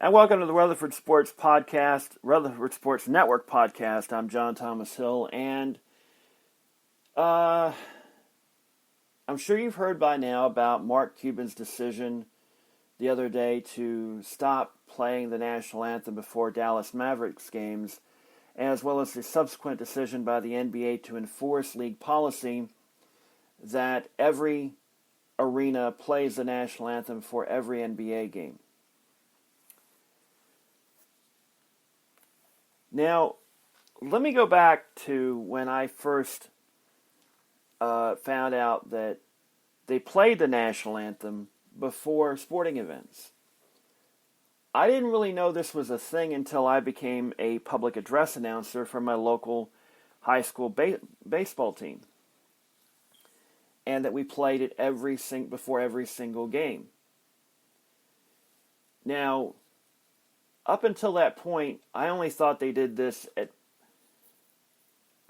And welcome to the Rutherford Sports Podcast, Rutherford Sports Network Podcast. I'm John Thomas Hill, and I'm sure you've heard by now about Mark Cuban's decision the other day to stop playing the national anthem before Dallas Mavericks games, as well as the subsequent decision by the NBA to enforce league policy that every arena plays the national anthem for every NBA game. Now, let me go back to when I first found out that they played the national anthem before sporting events. I didn't really know this was a thing until I became a public address announcer for my local high school baseball team, and that we played it before every single game. Now, up until that point, I only thought they did this at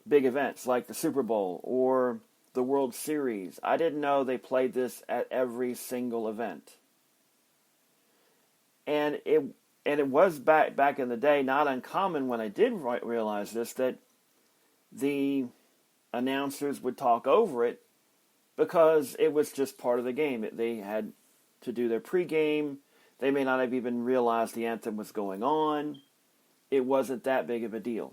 big events like the Super Bowl or the World Series. I didn't know they played this at every single event. And it was back in the day not uncommon when I did realize this that the announcers would talk over it because it was just part of the game. They had to do their pregame. They may not have even realized the anthem was going on. It wasn't that big of a deal.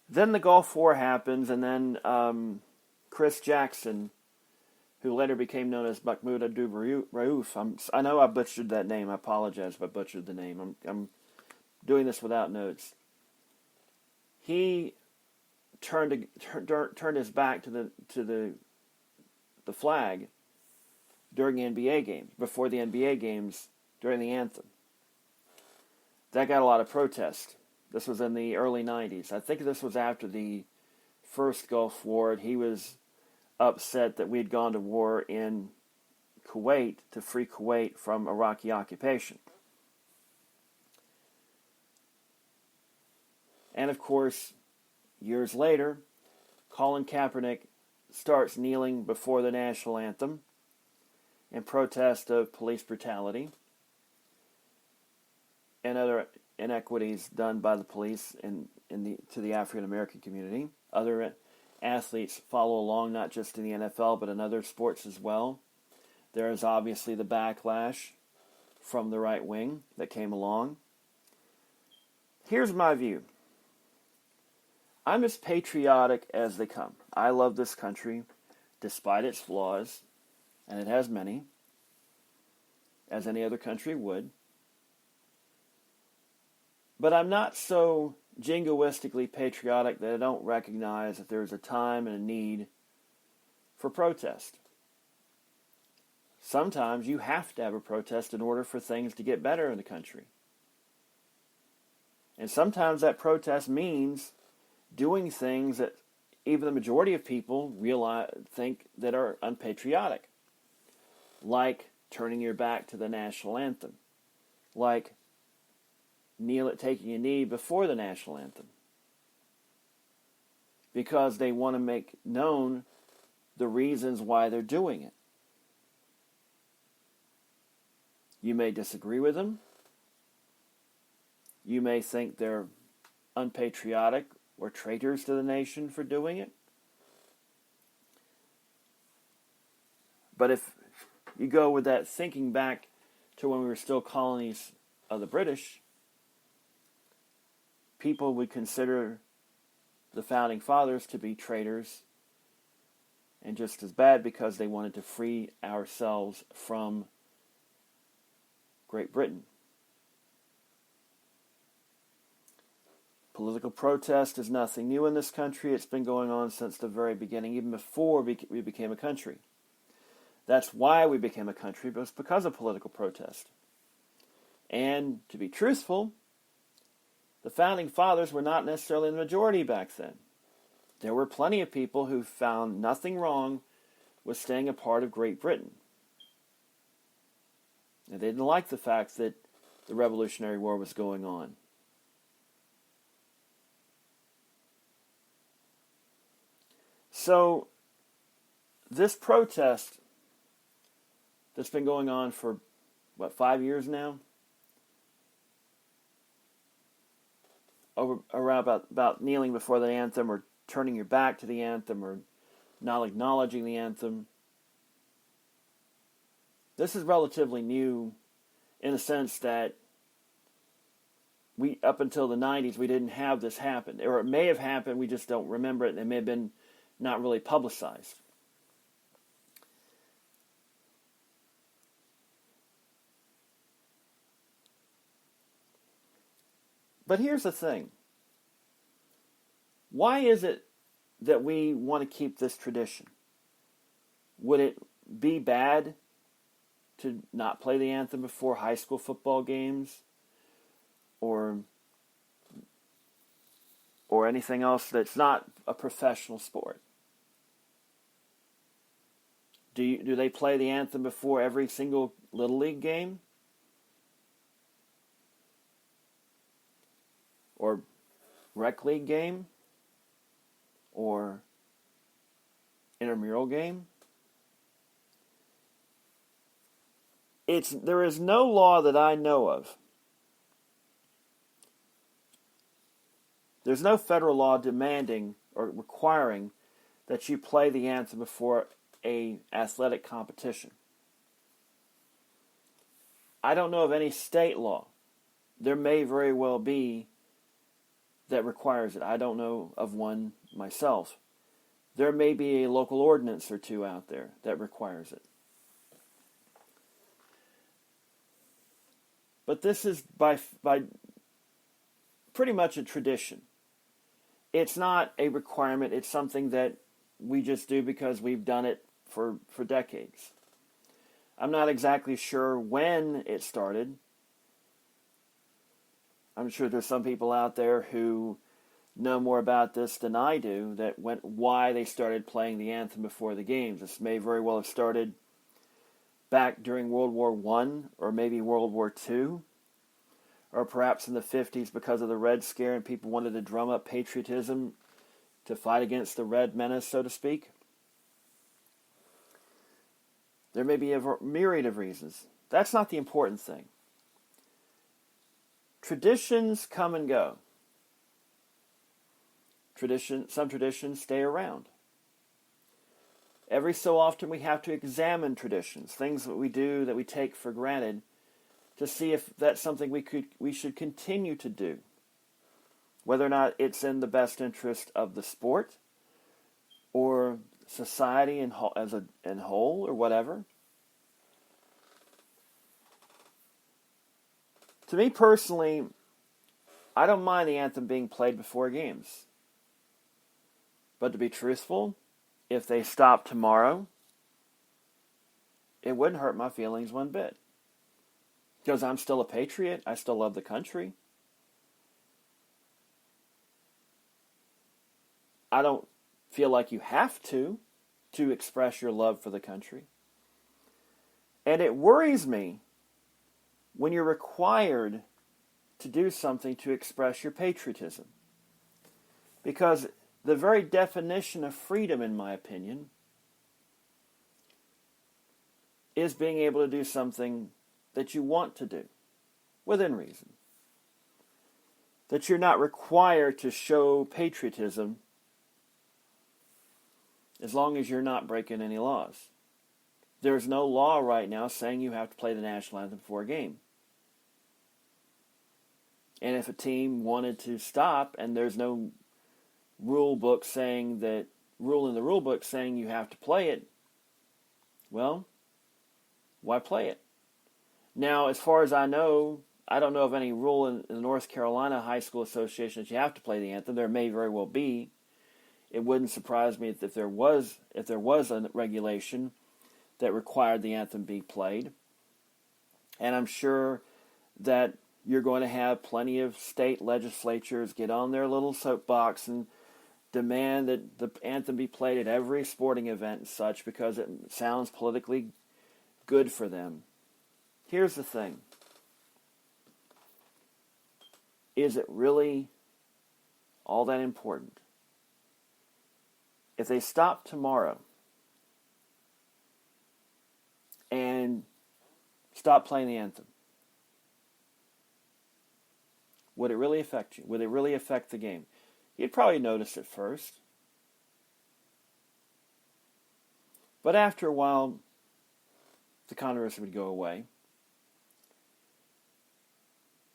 Then the Gulf War happens, and then Chris Jackson, who later became known as Mahmoud Abdul-Rauf. I know I butchered that name. I apologize if I butchered the name. I'm doing this without notes. He turned his back to the flag during the NBA games, before the NBA games, during the anthem. That got a lot of protest. This was in the early 90s. I think this was after the first Gulf War. He was upset that we had gone to war in Kuwait to free Kuwait from Iraqi occupation. And of course, years later, Colin Kaepernick starts kneeling before the national anthem in protest of police brutality and other inequities done by the police to the African American community. Other athletes follow along, not just in the NFL, but in other sports as well. There is obviously the backlash from the right wing that came along. Here's my view. I'm as patriotic as they come. I love this country, despite its flaws, and it has many, as any other country would. But I'm not so jingoistically patriotic that I don't recognize that there's a time and a need for protest. Sometimes you have to have a protest in order for things to get better in the country. And sometimes that protest means doing things that even the majority of people think that are unpatriotic. Like turning your back to the national anthem. Like taking a knee before the national anthem. Because they want to make known the reasons why they're doing it. You may disagree with them. You may think they're unpatriotic or traitors to the nation for doing it. But if you go with that thinking back to when we were still colonies of the British, people would consider the Founding Fathers to be traitors and just as bad because they wanted to free ourselves from Great Britain. Political protest is nothing new in this country. It's been going on since the very beginning, even before we became a country. That's why we became a country, but it's because of political protest. And to be truthful, the Founding Fathers were not necessarily the majority back then. There were plenty of people who found nothing wrong with staying a part of Great Britain. And they didn't like the fact that the Revolutionary War was going on. So, this protest that's been going on for, 5 years now? around about kneeling before the anthem or turning your back to the anthem or not acknowledging the anthem. This is relatively new in the sense that up until the 90s, we didn't have this happen. Or it may have happened, we just don't remember it, and it may have been not really publicized. But here's the thing. Why is it that we want to keep this tradition? Would it be bad to not play the anthem before high school football games or anything else that's not a professional sport? Do they play the anthem before every single Little League game? Or rec league game? Or intramural game? There is no law that I know of. There's no federal law demanding or requiring that you play the anthem before a athletic competition. I don't know of any state law. There may very well be that requires it. I don't know of one myself. There may be a local ordinance or two out there that requires it. But this is by pretty much a tradition. It's not a requirement. It's something that we just do because we've done it for decades. I'm not exactly sure when it started. I'm sure there's some people out there who know more about this than I do, why they started playing the anthem before the games. This may very well have started back during World War I or maybe World War II, or perhaps in the 50s because of the Red Scare and people wanted to drum up patriotism to fight against the Red Menace, so to speak. There may be a myriad of reasons. That's not the important thing. Traditions come and go. Some traditions stay around. Every so often we have to examine traditions, things that we do that we take for granted, to see if that's something we should continue to do, whether or not it's in the best interest of the sport or society in whole or whatever. To me personally, I don't mind the anthem being played before games. But to be truthful, if they stopped tomorrow, it wouldn't hurt my feelings one bit. Because I'm still a patriot. I still love the country. I don't feel like you have to express your love for the country. And it worries me when you're required to do something to express your patriotism. Because the very definition of freedom, in my opinion, is being able to do something that you want to do, within reason. That you're not required to show patriotism as long as you're not breaking any laws. There's no law right now saying you have to play the national anthem before a game. And if a team wanted to stop and there's no rule in the rule book saying you have to play it, well, why play it? Now, as far as I know, I don't know of any rule in the North Carolina High School Association that you have to play the anthem. There may very well be. It wouldn't surprise me if there was a regulation that required the anthem be played. And I'm sure that you're going to have plenty of state legislatures get on their little soapbox and demand that the anthem be played at every sporting event and such because it sounds politically good for them. Here's the thing. Is it really all that important? If they stop tomorrow and stop playing the anthem, Would it really affect you? Would it really affect the game? You'd probably notice it first. But after a while, the controversy would go away.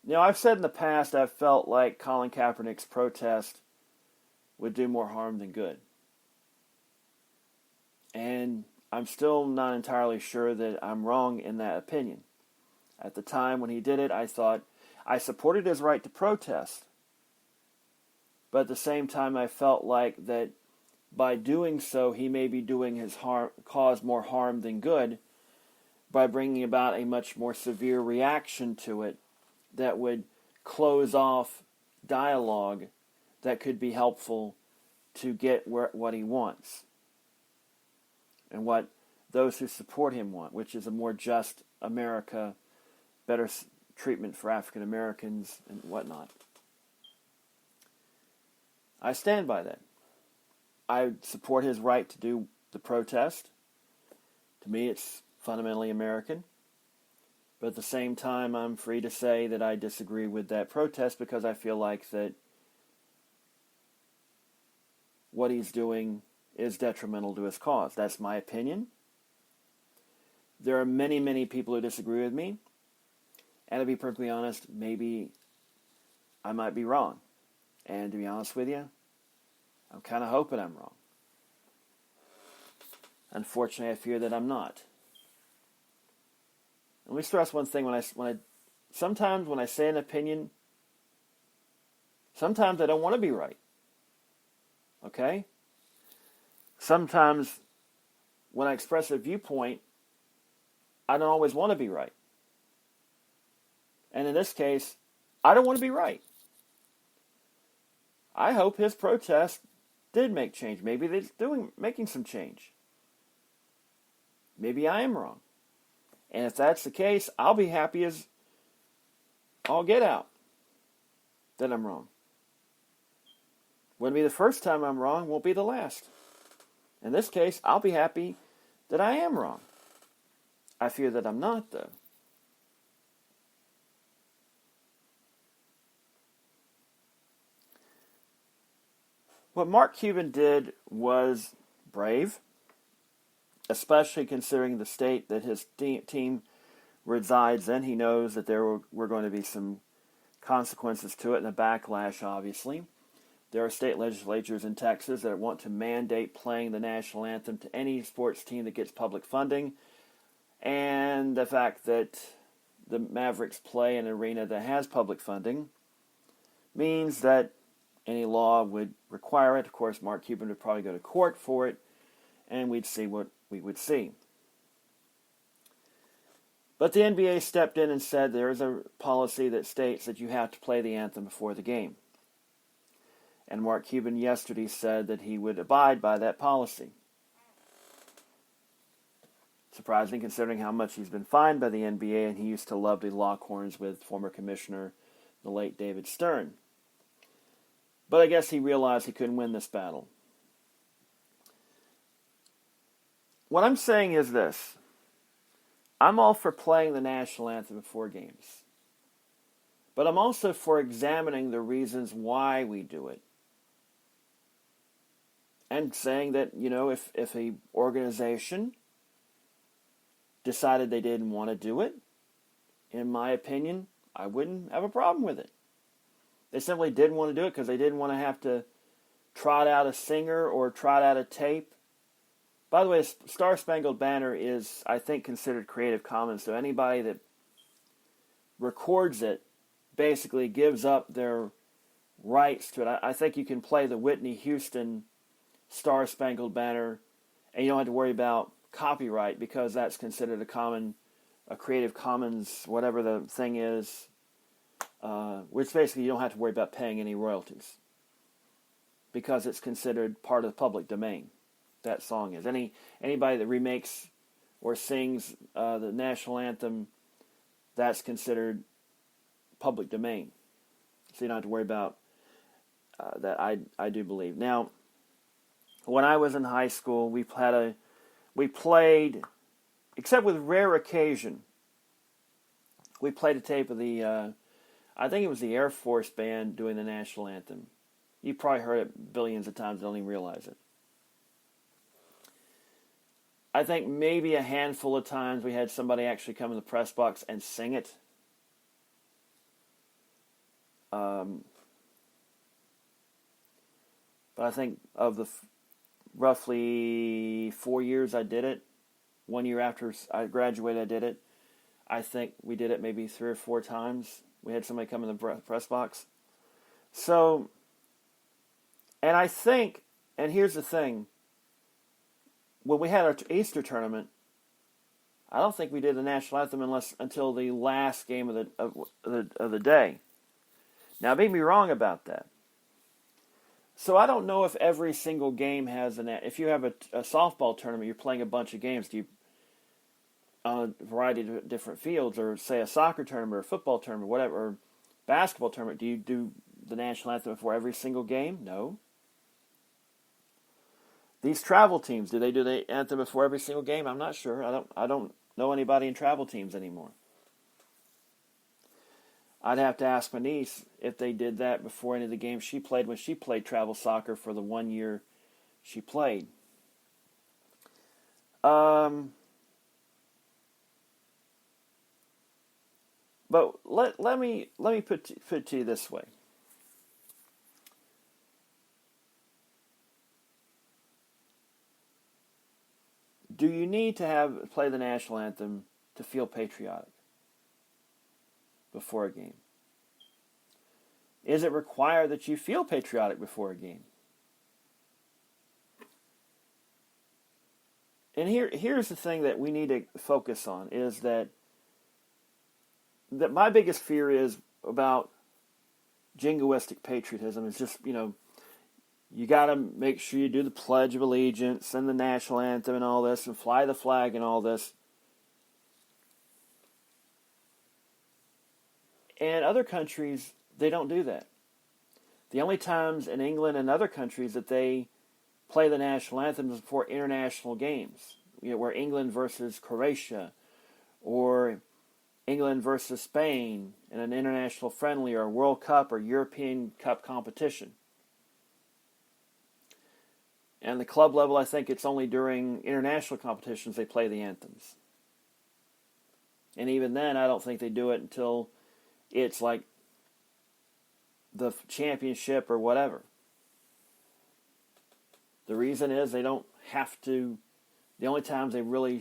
Now, I've said in the past I've felt like Colin Kaepernick's protest would do more harm than good. And I'm still not entirely sure that I'm wrong in that opinion. At the time when he did it, I thought I supported his right to protest. But at the same time, I felt like that by doing so, he may be doing his cause more harm than good by bringing about a much more severe reaction to it that would close off dialogue that could be helpful to get what he wants and what those who support him want, which is a more just America, better treatment for African Americans and whatnot. I stand by that. I support his right to do the protest. To me, it's fundamentally American. But at the same time, I'm free to say that I disagree with that protest because I feel like that what he's doing is detrimental to his cause. That's my opinion. There are many, many people who disagree with me. And to be perfectly honest, maybe I might be wrong. And to be honest with you, I'm kind of hoping I'm wrong. Unfortunately, I fear that I'm not. Let me stress one thing: sometimes when I say an opinion, sometimes I don't want to be right. Okay? Sometimes when I express a viewpoint, I don't always want to be right. And in this case, I don't want to be right. I hope his protest did make change. Maybe they're making some change. Maybe I am wrong. And if that's the case, I'll be happy as all get out that I'm wrong. Wouldn't be the first time I'm wrong, won't be the last. In this case, I'll be happy that I am wrong. I fear that I'm not, though. What Mark Cuban did was brave, especially considering the state that his team resides in. He knows that there were going to be some consequences to it and a backlash, obviously. There are state legislatures in Texas that want to mandate playing the national anthem to any sports team that gets public funding. And the fact that the Mavericks play in an arena that has public funding means that any law would require it. Of course, Mark Cuban would probably go to court for it, and we'd see what we would see. But the NBA stepped in and said there is a policy that states that you have to play the anthem before the game. And Mark Cuban yesterday said that he would abide by that policy. Surprising considering how much he's been fined by the NBA, and he used to love to lock horns with former commissioner, the late David Stern. But I guess he realized he couldn't win this battle. What I'm saying is this. I'm all for playing the national anthem before games. But I'm also for examining the reasons why we do it. And saying that, if a organization decided they didn't want to do it, in my opinion, I wouldn't have a problem with it. They simply didn't want to do it because they didn't want to have to trot out a singer or trot out a tape. By the way, Star Spangled Banner is, I think, considered Creative Commons. So anybody that records it basically gives up their rights to it. I think you can play the Whitney Houston Star Spangled Banner and you don't have to worry about copyright because that's considered a Creative Commons, whatever the thing is, which basically you don't have to worry about paying any royalties because it's considered part of the public domain. That song is. Anybody that remakes or sings the national anthem, that's considered public domain. So you don't have to worry about that. I do believe. Now, when I was in high school, we played, except with rare occasion, we played a tape of the I think it was the Air Force band doing the national anthem. You probably heard it billions of times, don't even realize it. I think maybe a handful of times we had somebody actually come in the press box and sing it. But I think of the roughly 4 years I did it, 1 year after I graduated I did it, I think we did it maybe 3 or 4 times. We had somebody come in the press box. So, and I think, and here's the thing, when we had our Easter tournament, I don't think we did the national anthem until the last game of the day. Now, make me wrong about that. So I don't know if every single game has if you have a softball tournament, you're playing a bunch of games. Do you on a variety of different fields, or say a soccer tournament or a football tournament, whatever, or basketball tournament, do you do the national anthem before every single game? No. These travel teams, do they do the anthem before every single game? I'm not sure. I don't know anybody in travel teams anymore. I'd have to ask my niece if they did that before any of the games she played when she played travel soccer for the 1 year she played. But let me put it to you this way. Do you need to play the national anthem to feel patriotic before a game? Is it required that you feel patriotic before a game? And here's the thing that we need to focus on is that my biggest fear is about jingoistic patriotism is just, you got to make sure you do the Pledge of Allegiance and the national anthem and all this and fly the flag and all this. And other countries, they don't do that. The only times in England and other countries that they play the national anthem is for international games, where England versus Croatia or England versus Spain in an international friendly or World Cup or European Cup competition. And the club level, I think it's only during international competitions they play the anthems. And even then, I don't think they do it until it's like the championship or whatever. The reason is they don't have to. The only times they really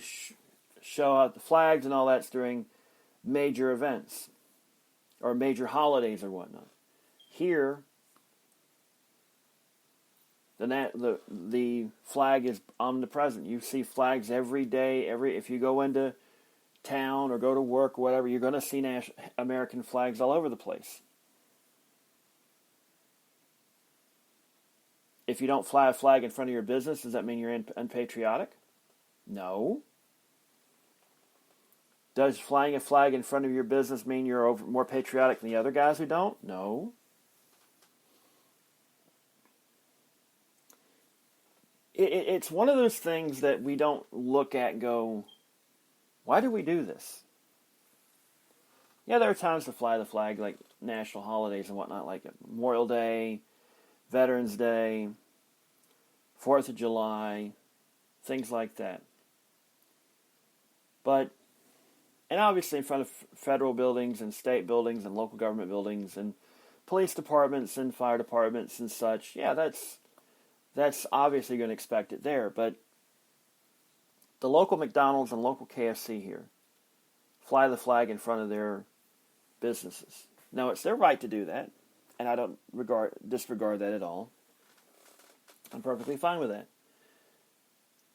show out the flags and all that's during major events or major holidays or whatnot. Here, the flag is omnipresent. You see flags every day. If you go into town or go to work or whatever, you're going to see American flags all over the place. If you don't fly a flag in front of your business, does that mean you're unpatriotic? No. Does flying a flag in front of your business mean you're more patriotic than the other guys who don't? No. It's one of those things that we don't look at and go, why do we do this? Yeah, there are times to fly the flag, like national holidays and whatnot, like Memorial Day, Veterans Day, 4th of July, things like that. But, and obviously in front of federal buildings and state buildings and local government buildings and police departments and fire departments and such, yeah, that's obviously going to expect it there. But the local McDonald's and local KFC here fly the flag in front of their businesses. Now, it's their right to do that, and I don't disregard that at all. I'm perfectly fine with that.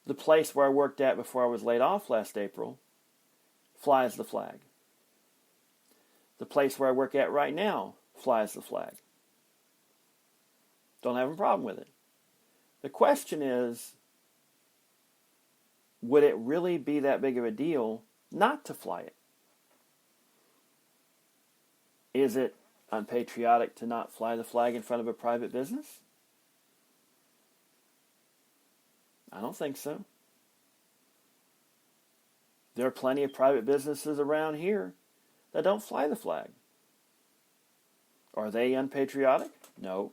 The place where I worked at before I was laid off last April flies the flag. The place where I work at right now flies the flag. Don't have a problem with it. The question is, would it really be that big of a deal not to fly it? Is it unpatriotic to not fly the flag in front of a private business? I don't think so. There are plenty of private businesses around here that don't fly the flag. Are they unpatriotic? No.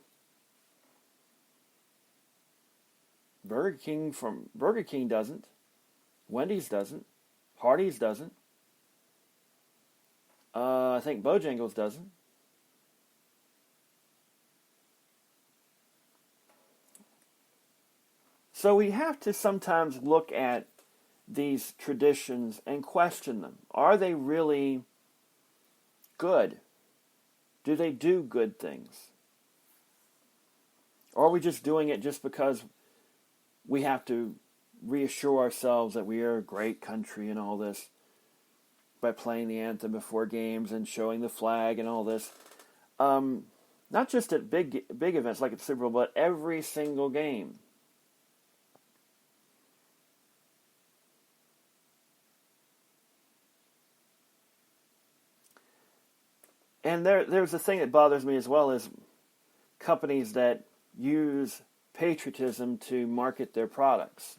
Burger King doesn't. Wendy's doesn't. Hardee's doesn't. I think Bojangles doesn't. So we have to sometimes look at these traditions and question them. Are they really good? Do they do good things? Or are we just doing it just because we have to reassure ourselves that we are a great country and all this by playing the anthem before games and showing the flag and all this? Not just at big events like at the Super Bowl, but every single game. And there's a thing that bothers me as well, is companies that use patriotism to market their products.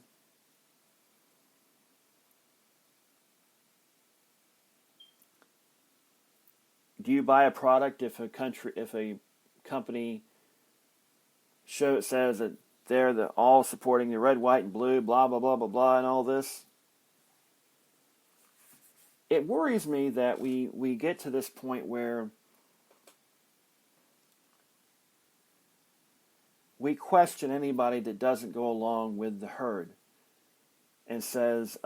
Do you buy a product if a company says that they're all supporting the red, white, and blue, blah blah blah blah blah, and all this? It worries me that we get to this point where we question anybody that doesn't go along with the herd and says,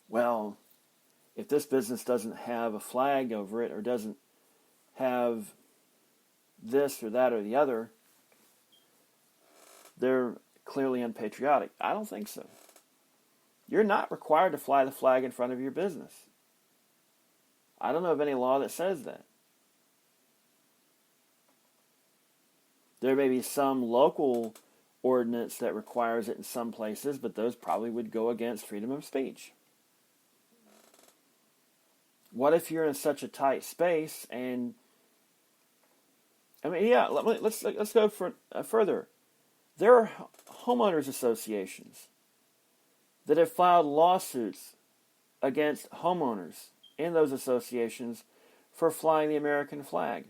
well, if this business doesn't have a flag over it or doesn't have this or that or the other, they're clearly unpatriotic. I don't think so. You're not required to fly the flag in front of your business. I don't know of any law that says that. There may be some local ordinance that requires it in some places, but those probably would go against freedom of speech. What if you're in such a tight space and, let's go further. There are homeowners associations that have filed lawsuits against homeowners in those associations for flying the American flag.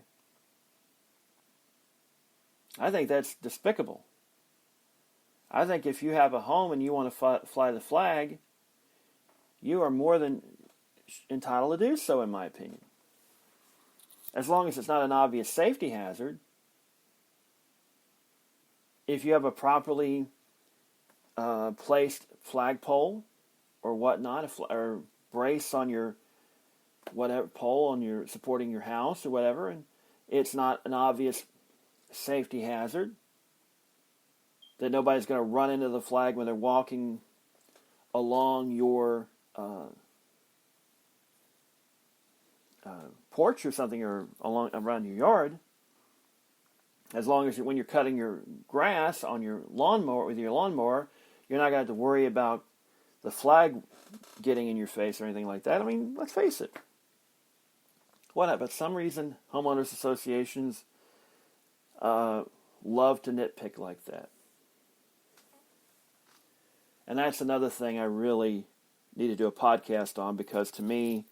I think that's despicable. I think if you have a home and you want to fly the flag, you are more than entitled to do so, in my opinion. As long as it's not an obvious safety hazard. If you have a properly placed flagpole or whatnot, or brace on your whatever pole on your supporting your house or whatever, and it's not an obvious safety hazard, that nobody's going to run into the flag when they're walking along your porch or something, or around your yard. As long as when you're cutting your grass on your lawnmower with your lawnmower, you're not going to have to worry about the flag getting in your face or anything like that. I mean, let's face it. But for some reason, homeowners associations love to nitpick like that. And that's another thing I really need to do a podcast on, because to me,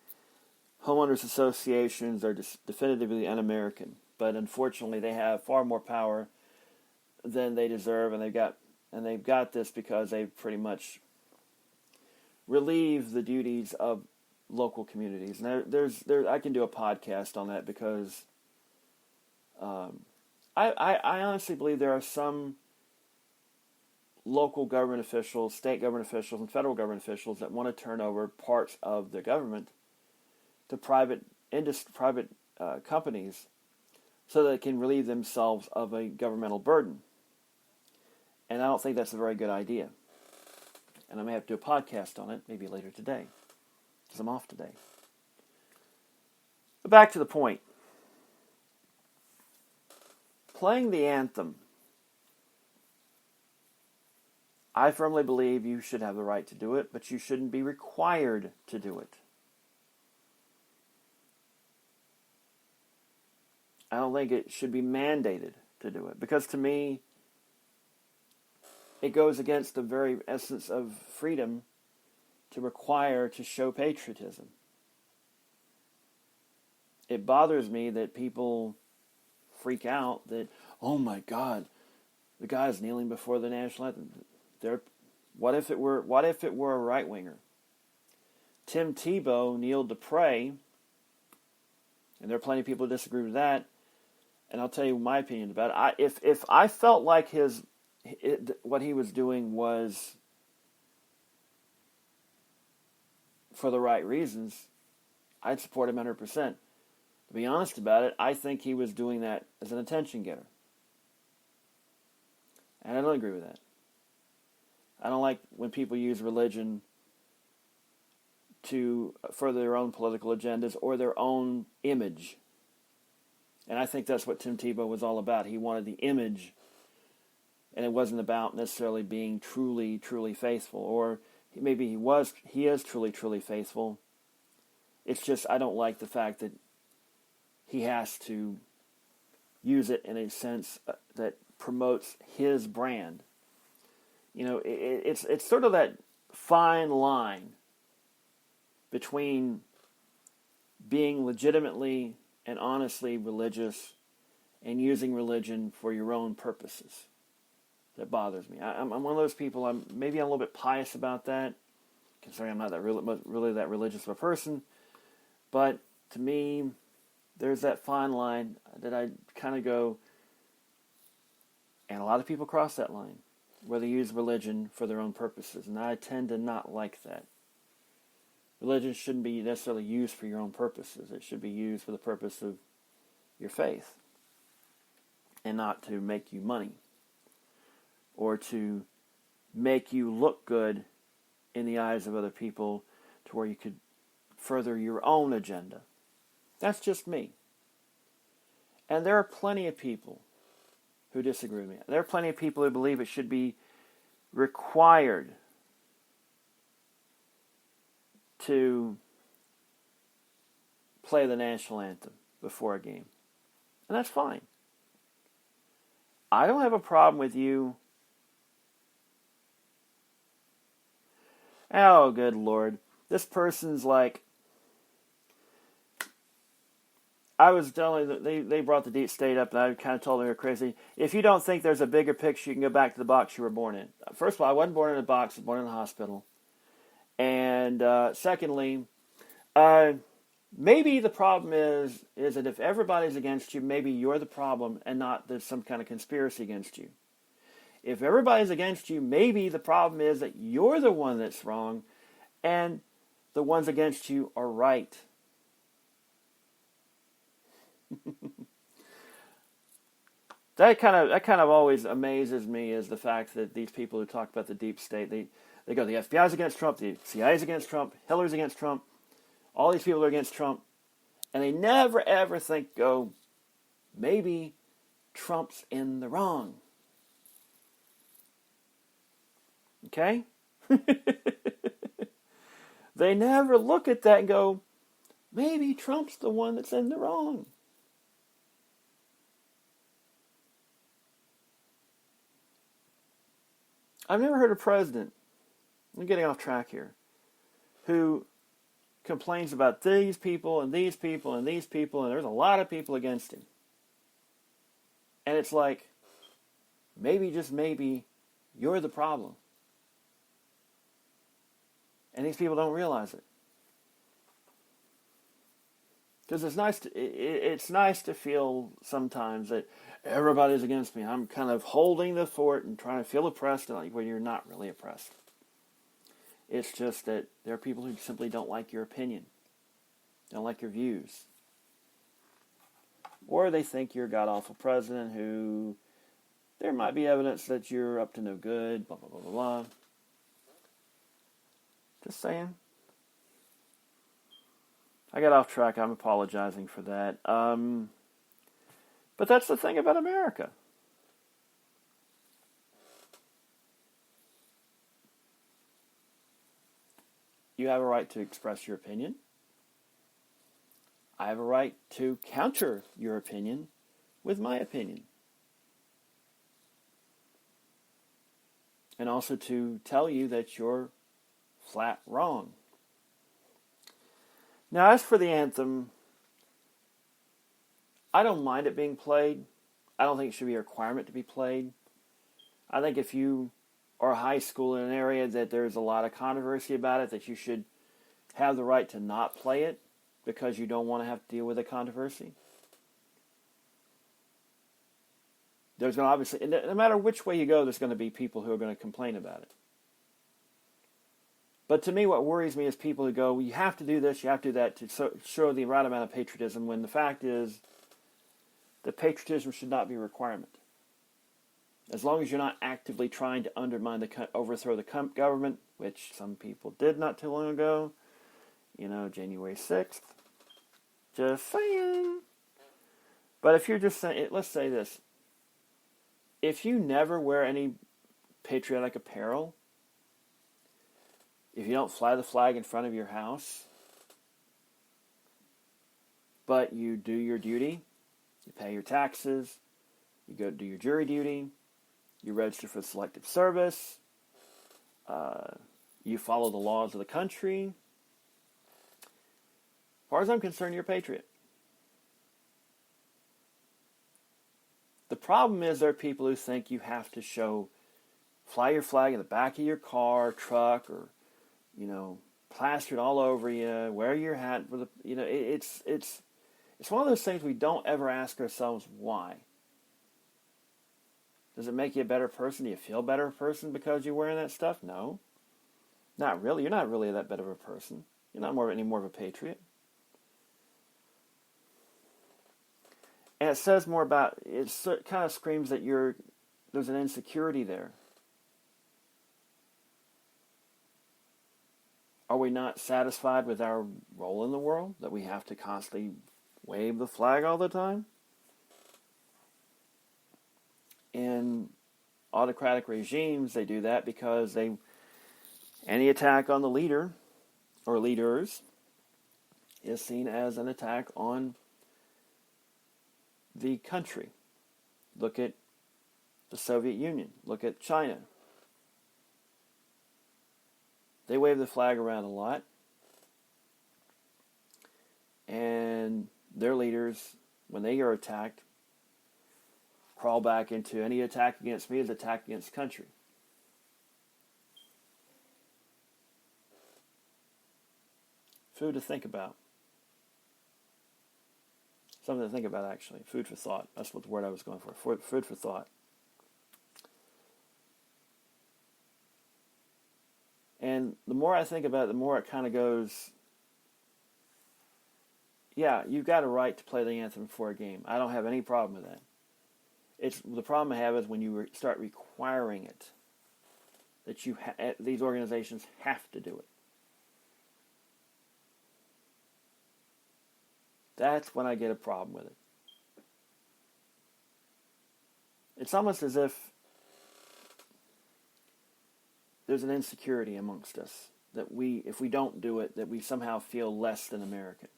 homeowners associations are definitively un-American. But unfortunately, they have far more power than they deserve, and they've got this because they've pretty much relieved the duties of local communities. And I can do a podcast on that, because I honestly believe there are some local government officials, state government officials, and federal government officials that want to turn over parts of their government to private companies so that they can relieve themselves of a governmental burden. And I don't think that's a very good idea. And I may have to do a podcast on it maybe later today, because I'm off today. But back to the point. Playing the anthem. I firmly believe you should have the right to do it, but you shouldn't be required to do it. I don't think it should be mandated to do it, because to me, it goes against the very essence of freedom to show patriotism. it bothers me that people freak out that, oh my God, the guy's kneeling before the national anthem. What if it were a right winger? Tim Tebow kneeled to pray, and there are plenty of people who disagree with that. And I'll tell you my opinion about it. If I felt like what he was doing was for the right reasons, I'd support him 100%. To be honest about it, I think he was doing that as an attention getter. And I don't agree with that. I don't like when people use religion to further their own political agendas or their own image. And I think that's what Tim Tebow was all about. He wanted the image, and it wasn't about necessarily being truly, truly faithful. Or maybe he is truly, truly faithful. It's just I don't like the fact that he has to use it in a sense that promotes his brand. You know, it's sort of that fine line between being legitimately and honestly religious and using religion for your own purposes that bothers me. I'm one of those people, maybe I'm a little bit pious about that, considering I'm not really that religious of a person, but to me, there's that fine line that I kind of go, and a lot of people cross that line, where they use religion for their own purposes, and I tend to not like that. Religion shouldn't be necessarily used for your own purposes. It should be used for the purpose of your faith, and not to make you money, or to make you look good in the eyes of other people to where you could further your own agenda. That's just me. And there are plenty of people who disagree with me. There are plenty of people who believe it should be required to play the national anthem before a game. And that's fine. I don't have a problem with you. Oh, good Lord. This person's like, I was telling them, they brought the deep state up, and I kind of told them they're crazy. If you don't think there's a bigger picture, you can go back to the box you were born in. First of all, I wasn't born in a box. I was born in a hospital. And secondly, maybe the problem is that if everybody's against you, maybe you're the problem and not there's some kind of conspiracy against you. If everybody's against you, maybe the problem is that you're the one that's wrong and the ones against you are right. That kind of always amazes me, is the fact that these people who talk about the deep state, they go, the FBI's against Trump, the CIA's against Trump, Hillary's against Trump, all these people are against Trump, and they never ever maybe Trump's in the wrong. Okay? They never look at that and go, maybe Trump's the one that's in the wrong. I've never heard a president, I'm getting off track here, who complains about these people and these people and these people, and there's a lot of people against him. And it's like, maybe, just maybe, you're the problem. And these people don't realize it. Because it's nice to feel sometimes that everybody's against me. I'm kind of holding the fort and trying to feel oppressed, when you're not really oppressed. It's just that there are people who simply don't like your opinion, don't like your views. Or they think you're a god-awful president who there might be evidence that you're up to no good, blah, blah, blah, blah, blah. Just saying. I got off track. I'm apologizing for that. But that's the thing about America. You have a right to express your opinion. I have a right to counter your opinion with my opinion. And also to tell you that you're flat wrong. Now, as for the anthem, I don't mind it being played. I don't think it should be a requirement to be played. I think if you are a high school in an area that there's a lot of controversy about it, that you should have the right to not play it because you don't want to have to deal with the controversy. There's going to obviously, no matter which way you go, there's going to be people who are going to complain about it. But to me, what worries me is people who go, well, you have to do this, you have to do that to show the right amount of patriotism, when the fact is that patriotism should not be a requirement. As long as you're not actively trying to overthrow the government, which some people did not too long ago, January 6th. Just saying. But if you're just saying, let's say this. If you never wear any patriotic apparel, if you don't fly the flag in front of your house, but you do your duty, you pay your taxes, you go do your jury duty, you register for the selective service, you follow the laws of the country, as far as I'm concerned, you're a patriot. The problem is there are people who think you have to fly your flag in the back of your car, truck, or, plastered all over you, wear your hat. It's one of those things we don't ever ask ourselves why. Does it make you a better person? Do you feel a better person because you're wearing that stuff? No. Not really. You're not really that better of a person. You're not any more of a patriot. And it says more about, it kind of screams that there's an insecurity there. Are we not satisfied with our role in the world? That we have to constantly wave the flag all the time? In autocratic regimes, they do that because any attack on the leader or leaders is seen as an attack on the country. Look at the Soviet Union. Look at China. They wave the flag around a lot. And their leaders, when they are attacked, crawl back into any attack against me is attack against the country. Food to think about. Something to think about, actually. Food for thought. That's what the word I was going for. Food for thought. And the more I think about it, the more it kind of goes, yeah, you've got a right to play the anthem before a game. I don't have any problem with that. The problem I have is when you start requiring it, that these organizations have to do it. That's when I get a problem with it. It's almost as if there's an insecurity amongst us that if we don't do it, that we somehow feel less than American,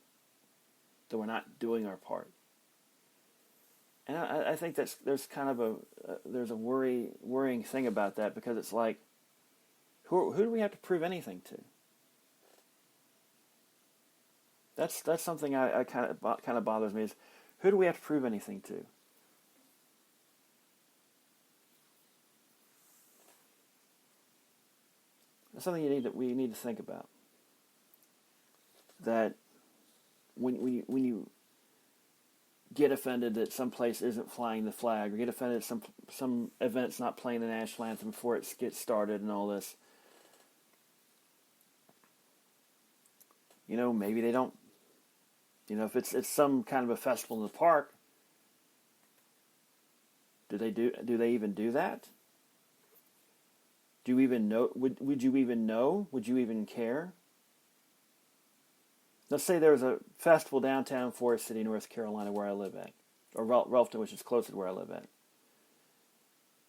that we're not doing our part. And I think there's kind of a worrying thing about that, because it's like, who do we have to prove anything to? That's something I kind of bothers me, is who do we have to prove anything to? That's something we need to think about. That when you get offended that some place isn't flying the flag, or get offended that some event's not playing the national anthem before it gets started and all this, maybe they don't. If it's some kind of a festival in the park, do they even do that? Do you even know? Would you even know? Would you even care? Let's say there's a festival downtown Forest City, North Carolina, where I live at, or Relfton, which is closer to where I live at.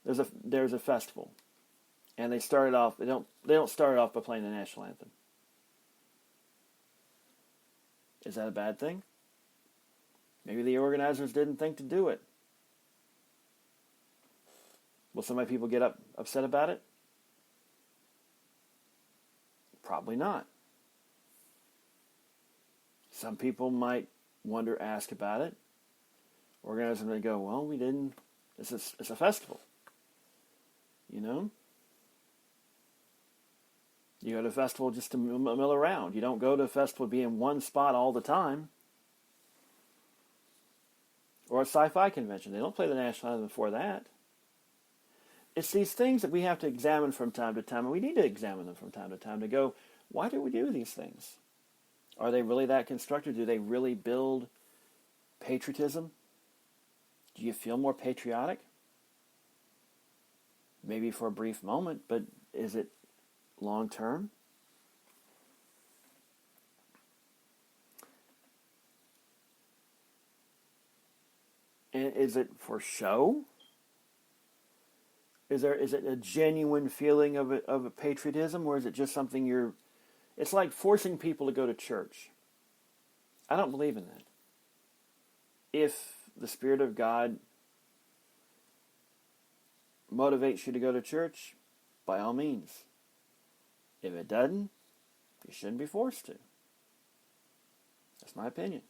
There's a festival, and they started off. They don't start it off by playing the national anthem. Is that a bad thing? Maybe the organizers didn't think to do it. Will some people get upset about it? Probably not. Some people might ask about it. organize them and go, well, we didn't. It's a festival. You know? You go to a festival just to mill around. You don't go to a festival to be in one spot all the time. Or a sci-fi convention. They don't play the national anthem before that. It's these things that we have to examine from time to time, and we need to examine them from time to time to go, why do we do these things? Are they really that constructive? Do they really build patriotism? Do you feel more patriotic? Maybe for a brief moment, but is it long term? And is it for show? Is it a genuine feeling of a patriotism, or is it just something you're? It's like forcing people to go to church. I don't believe in that. If the Spirit of God motivates you to go to church, by all means. If it doesn't, you shouldn't be forced to. That's my opinion.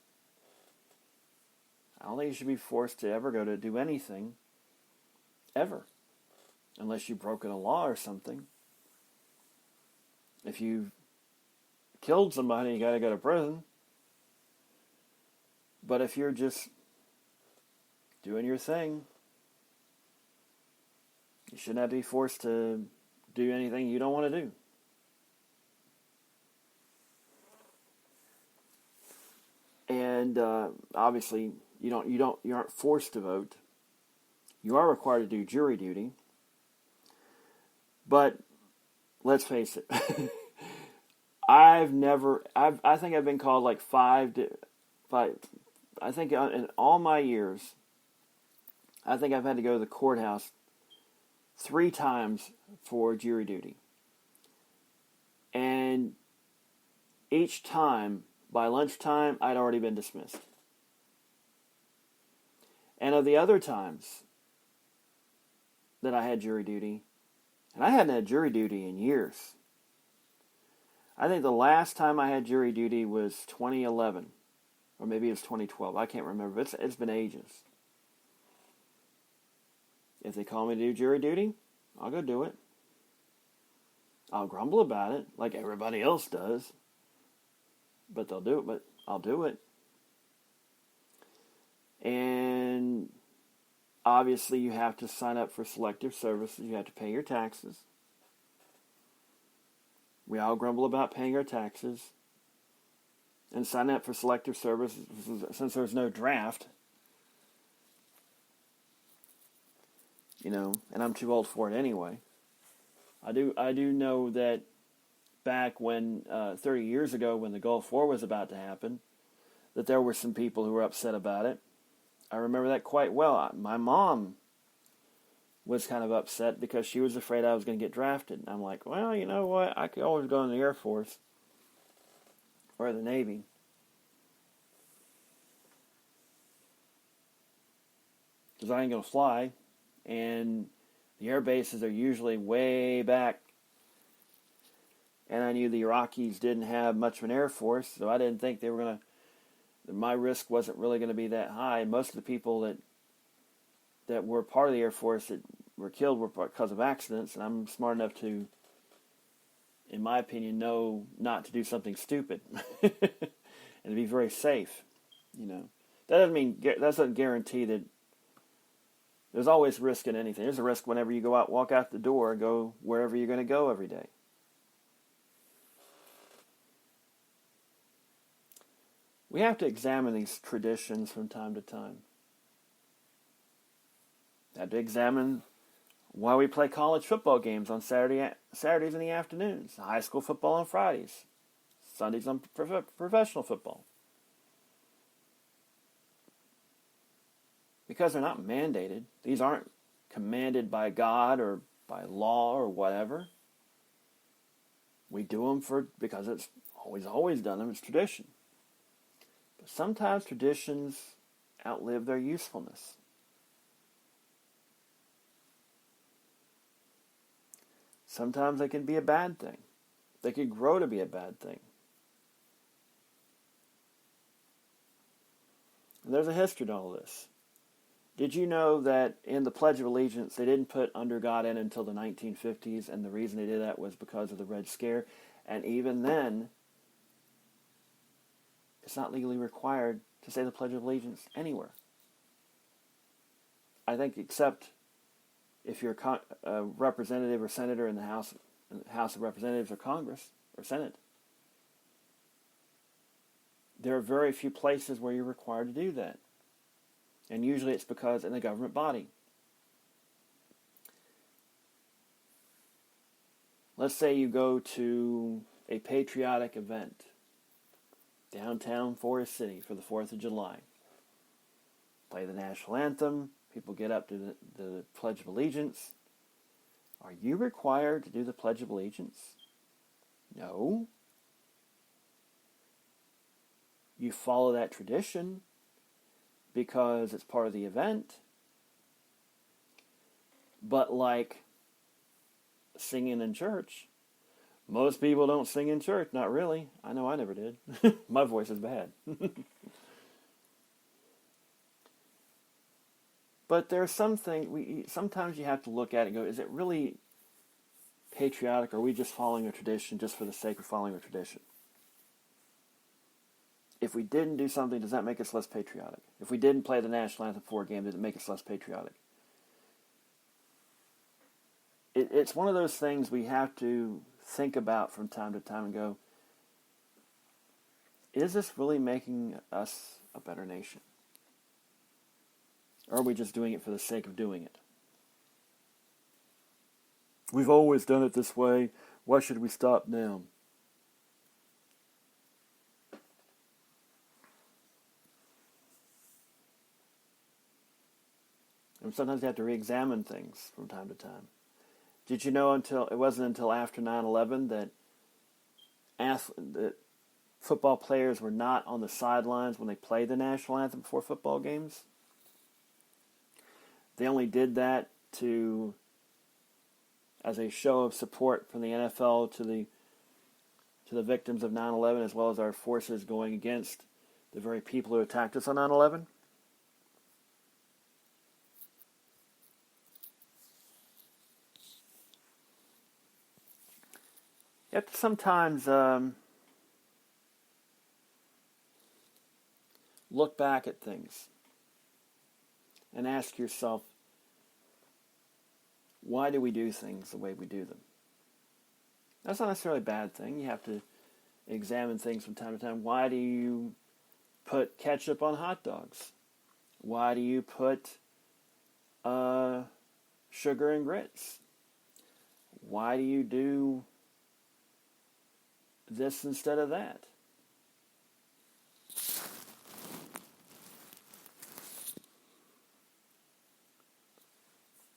I don't think you should be forced to ever go to do anything, ever, unless you've broken a law or something. If you killed somebody, you got to go to prison. But if you're just doing your thing, you shouldn't have to be forced to do anything you don't want to do. And obviously, you aren't forced to vote. You are required to do jury duty. But let's face it, I think I've been called like five. I think in all my years, I think I've had to go to the courthouse 3 times for jury duty. And each time, by lunchtime, I'd already been dismissed. And of the other times that I had jury duty, and I hadn't had jury duty in years. I think the last time I had jury duty was 2011. Or maybe it was 2012. I can't remember. It's been ages. If they call me to do jury duty, I'll go do it. I'll grumble about it like everybody else does. But they'll do it. But I'll do it. And obviously you have to sign up for selective services. You have to pay your taxes. We all grumble about paying our taxes. And sign up for selective services since there's no draft. You know, and I'm too old for it anyway. I do know that back when 30 years ago when the Gulf War was about to happen, that there were some people who were upset about it. I remember that quite well. My mom was kind of upset because she was afraid I was going to get drafted. And I'm like, well, you know what? I could always go in the Air Force or the Navy. Because I ain't going to fly. And the air bases are usually way back. And I knew the Iraqis didn't have much of an Air Force, so I didn't think they were going to, my risk wasn't really going to be that high. Most of the people that were part of the Air Force that were killed were because of accidents, and I'm smart enough to, in my opinion, know not to do something stupid and to be very safe. You know, that doesn't guarantee that. There's always risk in anything. There's a risk whenever you go out, walk out the door, and go wherever you're going to go every day. We have to examine these traditions from time to time. We have to examine why we play college football games on Saturdays in the afternoons, high school football on Fridays, Sundays on professional football. Because they're not mandated. These aren't commanded by God or by law or whatever. We do them because it's always done them. It's tradition. But sometimes traditions outlive their usefulness. Sometimes they can be a bad thing. They can grow to be a bad thing. And there's a history to all this. Did you know that in the Pledge of Allegiance, they didn't put under God in until the 1950s, and the reason they did that was because of the Red Scare, and even then, it's not legally required to say the Pledge of Allegiance anywhere. I think except if you're a representative or senator in the House of Representatives or Congress or Senate. There are very few places where you're required to do that. And usually it's because in the government body. Let's say you go to a patriotic event downtown Forest City for the 4th of July. Play the national anthem. People get up to the Pledge of Allegiance. Are you required to do the Pledge of Allegiance? No. You follow that tradition because it's part of the event. But like singing in church, most people don't sing in church. Not really. I know I never did. My voice is bad. But there's something, sometimes you have to look at it and go, is it really patriotic, or are we just following a tradition just for the sake of following a tradition? If we didn't do something, does that make us less patriotic? If we didn't play the national anthem before a game, does it make us less patriotic? It's one of those things we have to think about from time to time and go, is this really making us a better nation? Or are we just doing it for the sake of doing it? We've always done it this way. Why should we stop now? And sometimes you have to re-examine things from time to time. Did you know it wasn't until after 9/11 that football players were not on the sidelines when they played the national anthem before football games? They only did that as a show of support from the NFL to the victims of 9/11, as well as our forces going against the very people who attacked us on 9/11. You have to sometimes look back at things and ask yourself, why do we do things the way we do them? That's not necessarily a bad thing. You have to examine things from time to time. Why do you put ketchup on hot dogs? Why do you put sugar in grits? Why do you do this instead of that?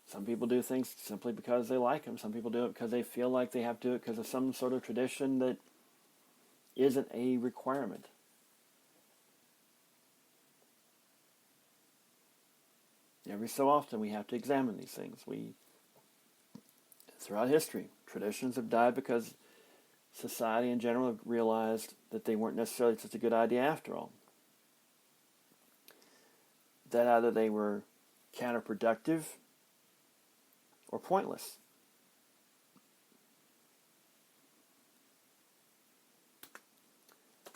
Some people do things simply because they like them. Some people do it because they feel like they have to do it because of some sort of tradition that isn't a requirement. Every so often we have to examine these things. Throughout history, traditions have died because society in general have realized that they weren't necessarily such a good idea after all. That either they were counterproductive or pointless.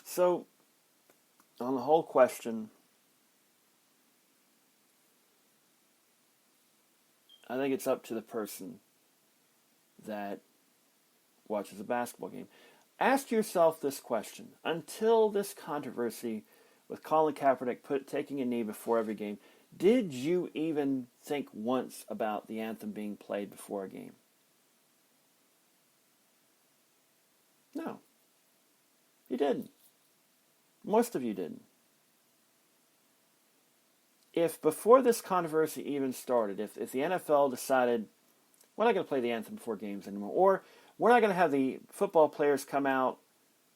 So, on the whole question, I think it's up to the person that watches a basketball game. Ask yourself this question. Until this controversy with Colin Kaepernick taking a knee before every game, did you even think once about the anthem being played before a game? No. You didn't. Most of you didn't. If before this controversy even started, if the NFL decided, we're not going to play the anthem before games anymore, or we're not going to have the football players come out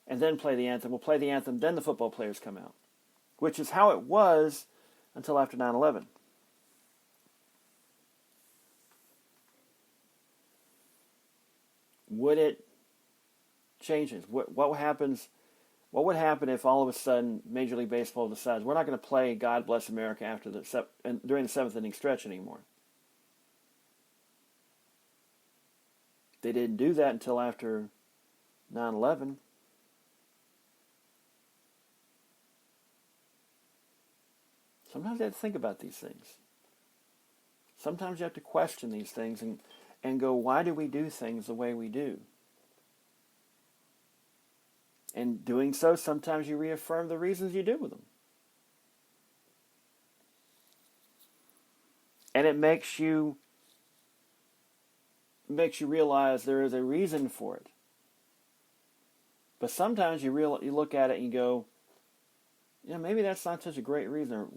and then play the anthem, we'll play the anthem, then the football players come out, which is how it was until after 9/11. Would it change things? What happens What would happen if all of a sudden Major League Baseball decides we're not going to play God Bless America during the seventh inning stretch anymore? They didn't do that until after 9/11. Sometimes you have to think about these things. Sometimes you have to question these things and go, why do we do things the way we do? And doing so, sometimes you reaffirm the reasons you do with them. And it makes you realize there is a reason for it. But sometimes you look at it and you go, maybe that's not such a great reason. Or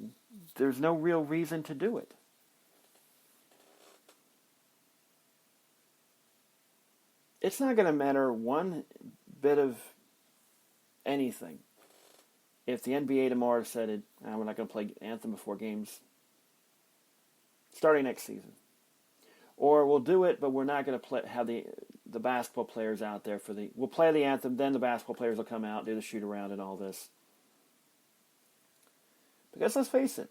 there's no real reason to do it. It's not going to matter one bit of anything if the NBA tomorrow said, we're not going to play anthem before games starting next season. Or we'll do it, but we're not going to have the basketball players out there we'll play the anthem, then the basketball players will come out, do the shoot around and all this. Because let's face it,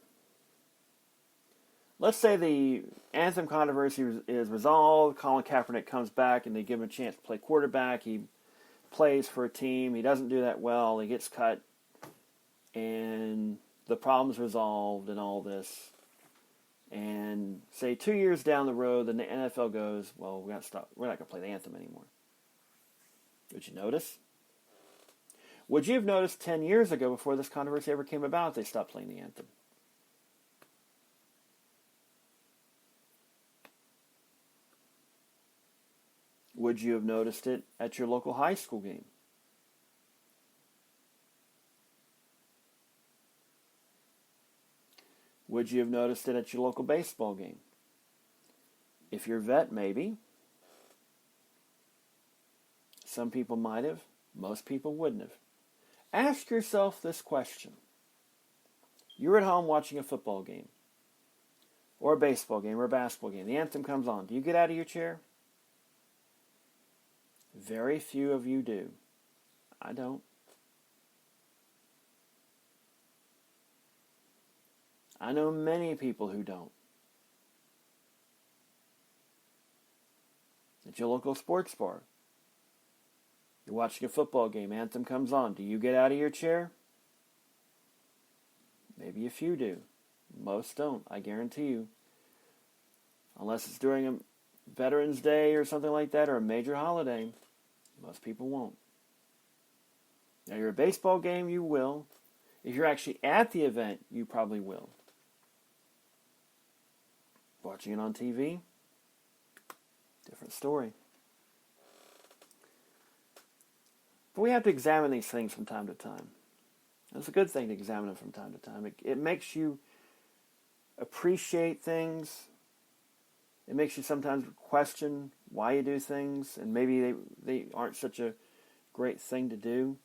let's say the anthem controversy is resolved, Colin Kaepernick comes back and they give him a chance to play quarterback, he plays for a team, he doesn't do that well, he gets cut, and the problem's resolved and all this. And say 2 years down the road, the NFL goes, well, we're not going to play the anthem anymore. Would you notice? Would you have noticed 10 years ago, before this controversy ever came about, they stopped playing the anthem? Would you have noticed it at your local high school game? Would you have noticed it at your local baseball game? If you're a vet, maybe. Some people might have. Most people wouldn't have. Ask yourself this question. You're at home watching a football game, or a baseball game, or a basketball game. The anthem comes on. Do you get out of your chair? Very few of you do. I don't. I know many people who don't. At your local sports bar, you're watching a football game, anthem comes on. Do you get out of your chair? Maybe a few do. Most don't, I guarantee you. Unless it's during a Veterans Day or something like that, or a major holiday, most people won't. Now, you're at a baseball game, you will. If you're actually at the event, you probably will. Watching it on TV, different story. But we have to examine these things from time to time. It's a good thing to examine them from time to time. It makes you appreciate things. It makes you sometimes question why you do things, and maybe they aren't such a great thing to do.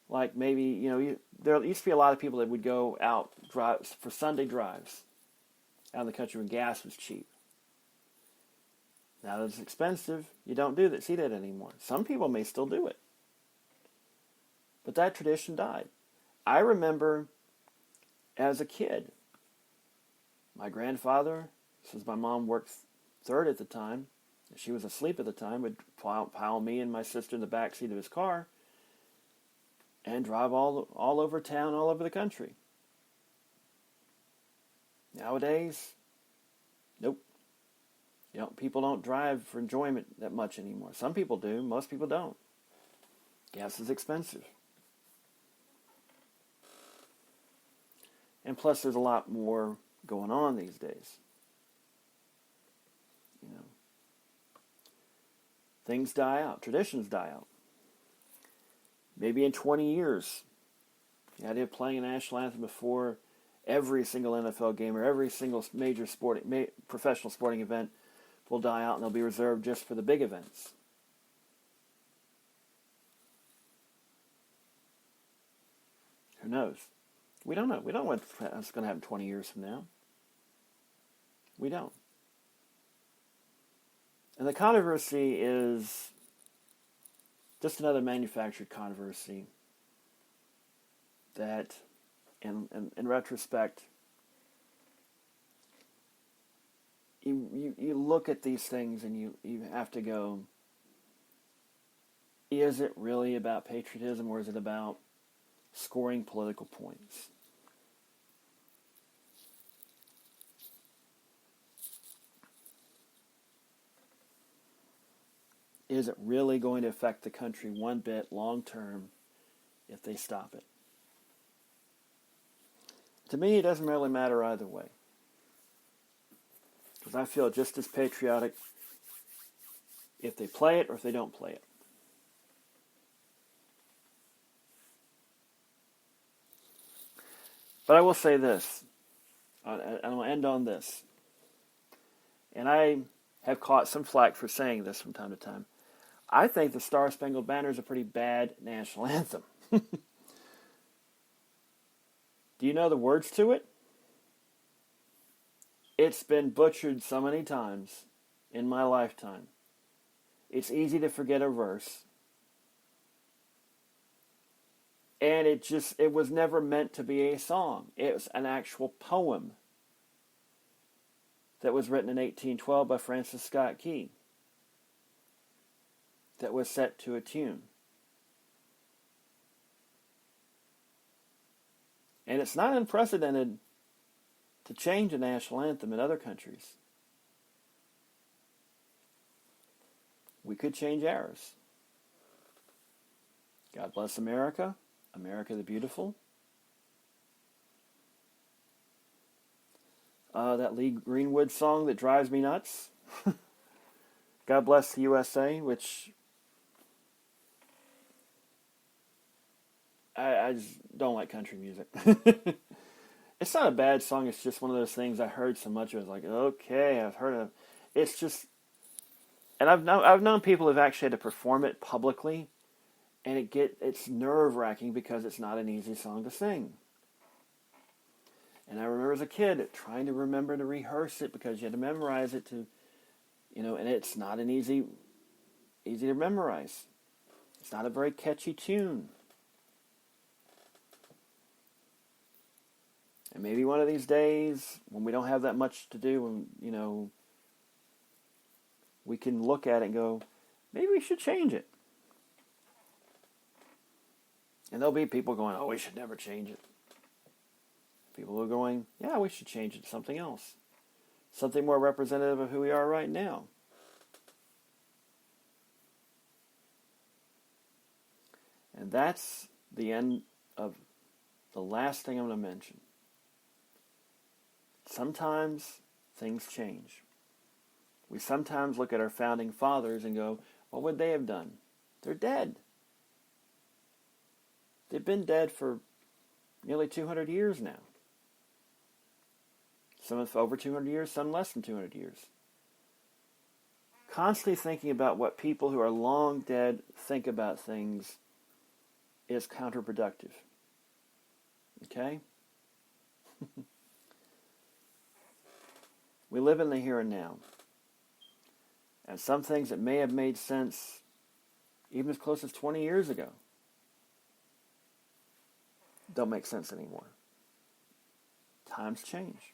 Like maybe, there used to be a lot of people that would go out for Sunday drives out in the country when gas was cheap. Now that it's expensive, you don't see that anymore. Some people may still do it. But that tradition died. I remember as a kid, my grandfather, since my mom worked third at the time, and she was asleep at the time, would pile me and my sister in the back seat of his car and drive all over town, all over the country. Nowadays, nope. People don't drive for enjoyment that much anymore. Some people do. Most people don't. Gas is expensive. And plus, there's a lot more going on these days. Things die out. Traditions die out. Maybe in 20 years, the idea of playing a national anthem before every single NFL game or every single major professional sporting event will die out, and they'll be reserved just for the big events. Who knows? We don't know. We don't know what's going to happen 20 years from now. We don't. And the controversy is just another manufactured controversy that, in retrospect, you look at these things and you have to go, is it really about patriotism, or is it about scoring political points? Is it really going to affect the country one bit long term if they stop it? To me, it doesn't really matter either way, because I feel just as patriotic if they play it or if they don't play it. But I will say this, and I'll end on this, and I have caught some flack for saying this from time to time. I think the Star Spangled Banner is a pretty bad national anthem. Do you know the words to it? It's been butchered so many times in my lifetime. It's easy to forget a verse. And it was never meant to be a song. It was an actual poem that was written in 1812 by Francis Scott Key that was set to a tune. And it's not unprecedented to change a national anthem in other countries. We could change ours. God bless America, America the Beautiful. That Lee Greenwood song that drives me nuts. God bless the USA, which I just don't like country music. It's not a bad song. It's just one of those things I heard so much. It was like, okay, I've heard of. It's just, and I've known people who've actually had to perform it publicly, and it's nerve-wracking because it's not an easy song to sing. And I remember as a kid trying to remember to rehearse it because you had to memorize it to, and it's not an easy to memorize. It's not a very catchy tune. And maybe one of these days, when we don't have that much to do, when, we can look at it and go, maybe we should change it. And there'll be people going, oh, we should never change it. People are going, yeah, we should change it to something else. Something more representative of who we are right now. And that's the end of the last thing I'm going to mention. Sometimes things change. We sometimes look at our founding fathers and go, what would they have done? They're dead. They've been dead for nearly 200 years now. Some over 200 years, some less than 200 years. Constantly thinking about what people who are long dead think about things is counterproductive. Okay? We live in the here and now. And some things that may have made sense even as close as 20 years ago don't make sense anymore. Times change.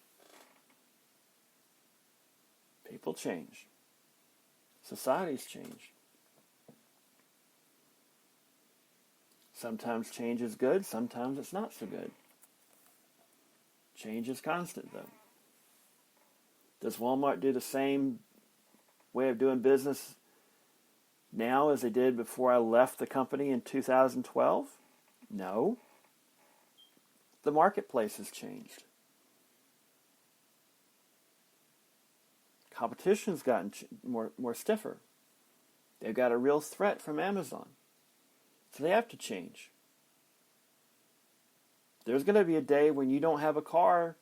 People change. Societies change. Sometimes change is good, sometimes it's not so good. Change is constant, though. Does Walmart do the same way of doing business now as they did before I left the company in 2012? No. The marketplace has changed. Competition's gotten more stiffer. They've got a real threat from Amazon. So they have to change. There's going to be a day when you don't have a car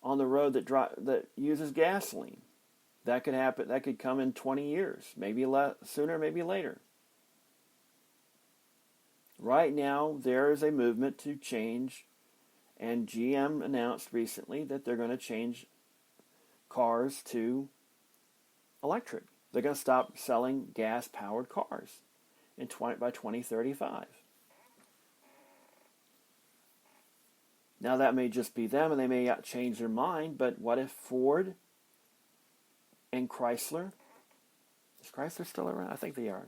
on the road that uses gasoline. That could happen. That could come in 20 years. Maybe sooner, maybe later. Right now, there is a movement to change, and GM announced recently that they're going to change cars to electric. They're going to stop selling gas-powered cars. by 2035. Now that may just be them and they may not change their mind, but what if Ford and Chrysler, is Chrysler still around? I think they are.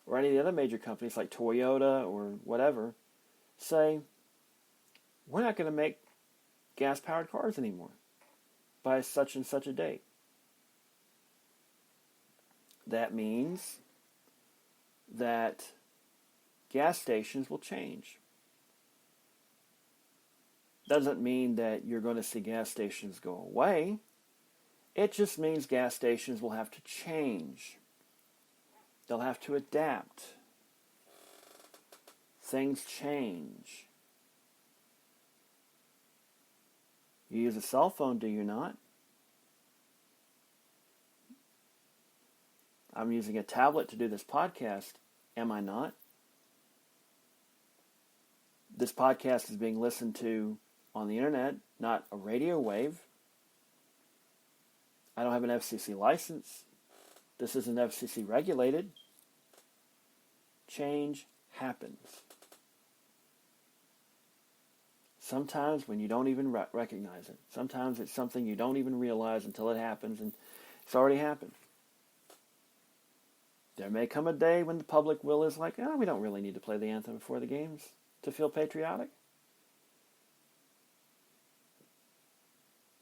Or any of the other major companies like Toyota or whatever say, we're not going to make gas-powered cars anymore by such and such a date. That means that gas stations will change. Doesn't mean that you're going to see gas stations go away. It just means gas stations will have to change. They'll have to adapt. Things change. You use a cell phone, do you not? I'm using a tablet to do this podcast, am I not? This podcast is being listened to on the internet, not a radio wave. I don't have an FCC license. This isn't FCC regulated. Change happens. Sometimes when you don't even recognize it. Sometimes it's something you don't even realize until it happens, and it's already happened. There may come a day when the public will is like, we don't really need to play the anthem before the games to feel patriotic.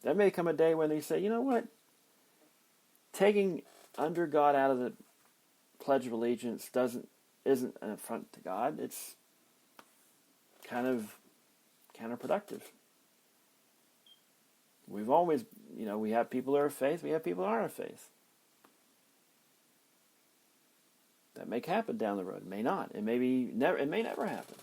There may come a day when they say, you know what? Taking under God out of the Pledge of Allegiance isn't an affront to God. It's kind of counterproductive. We've always, we have people who are of faith, we have people who aren't of faith. That may happen down the road. It may not. It may never happen.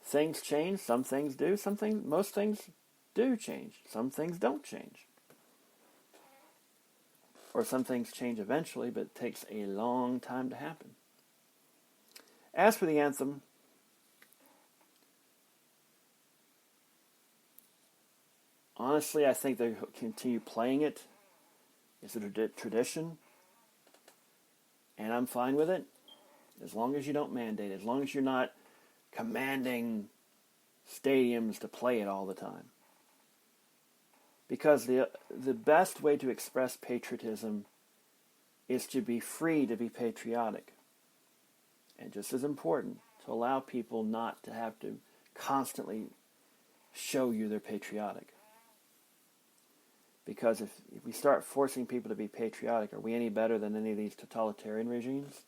Things change. Some things do. Most things do change. Some things don't change. Or some things change eventually, but it takes a long time to happen. As for the anthem, honestly, I think they'll continue playing it. It's a tradition. And I'm fine with it, as long as you don't mandate it, as long as you're not commanding stadiums to play it all the time. Because the best way to express patriotism is to be free to be patriotic. And just as important, to allow people not to have to constantly show you they're patriotic. Because if we start forcing people to be patriotic, are we any better than any of these totalitarian regimes?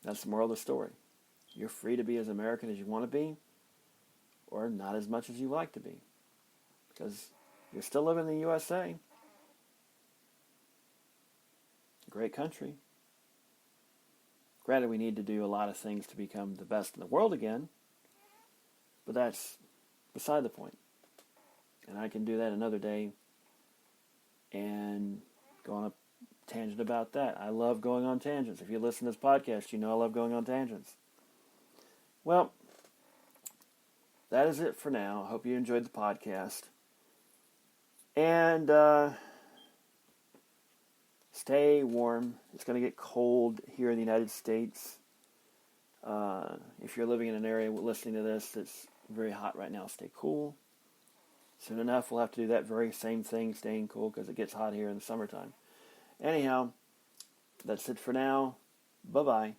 That's the moral of the story. You're free to be as American as you want to be, or not as much as you like to be. Because you're still living in the USA. Great country. Granted, we need to do a lot of things to become the best in the world again, but that's beside the point. And I can do that another day and go on a tangent about that. I love going on tangents. If you listen to this podcast, you know I love going on tangents. Well, that is it for now. I hope you enjoyed the podcast. And stay warm. It's going to get cold here in the United States. If you're living in an area listening to this that's very hot right now, stay cool. Soon enough, we'll have to do that very same thing, staying cool, because it gets hot here in the summertime. Anyhow, that's it for now. Bye-bye.